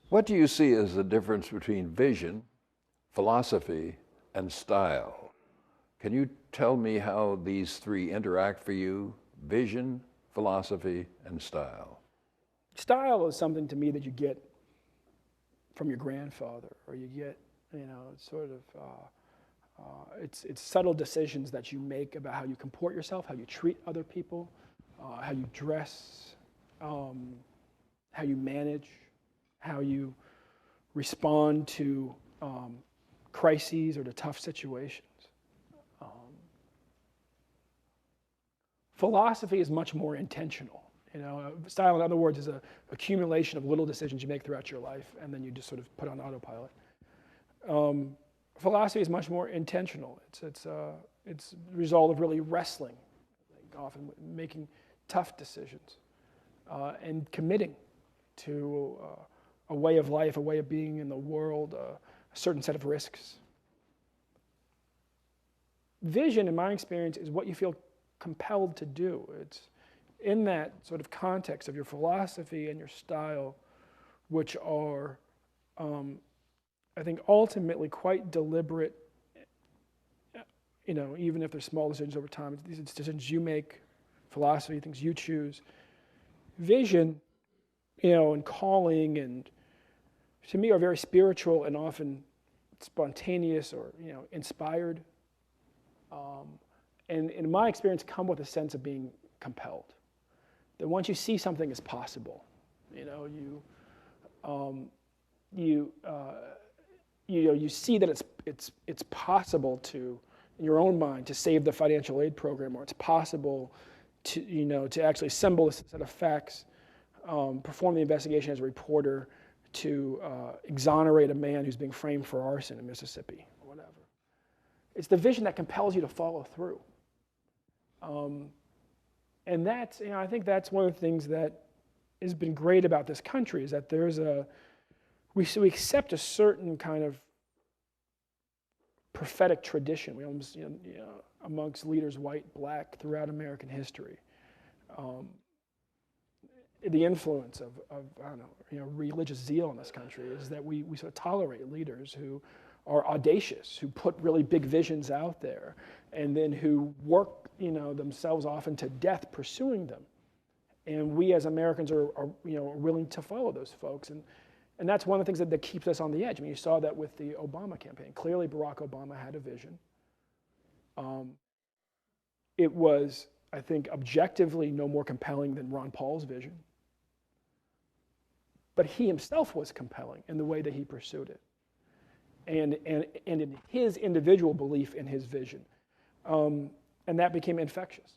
What do you see as the difference between vision, philosophy, and style? Can you tell me how these three interact for you? Vision, philosophy, and style. Style is something to me that you get from your grandfather, or you get, it's subtle decisions that you make about how you comport yourself, how you treat other people, how you dress, how you manage, how you respond to crises or to tough situations. Philosophy is much more intentional. Style, in other words, is an accumulation of little decisions you make throughout your life, and then you just sort of put on autopilot. Philosophy is much more intentional. It's the result of really wrestling, often making tough decisions, and committing to a way of life, a way of being in the world, a certain set of risks. Vision, in my experience, is what you feel compelled to do. It's in that sort of context of your philosophy and your style, which are, I think, ultimately quite deliberate, even if they're small decisions over time. These are decisions you make, philosophy, things you choose. Vision, and calling, and to me are very spiritual and often spontaneous or, inspired. And in my experience, come with a sense of being compelled. That once you see something as possible, you see that it's possible to, in your own mind, to save the financial aid program, or it's possible to actually assemble a set of facts, perform the investigation as a reporter, to exonerate a man who's being framed for arson in Mississippi, or whatever. It's the vision that compels you to follow through. And that's, I think that's one of the things that has been great about this country, is that we accept a certain kind of prophetic tradition. We almost, amongst leaders, white, black, throughout American history. The influence of I don't know, religious zeal in this country is that we sort of tolerate leaders who are audacious, who put really big visions out there, and then who work, themselves often to death pursuing them. And we as Americans are willing to follow those folks. And that's one of the things that keeps us on the edge. I mean, you saw that with the Obama campaign. Clearly, Barack Obama had a vision. It was, I think, objectively no more compelling than Ron Paul's vision. But he himself was compelling in the way that he pursued it. And in his individual belief in his vision. And that became infectious.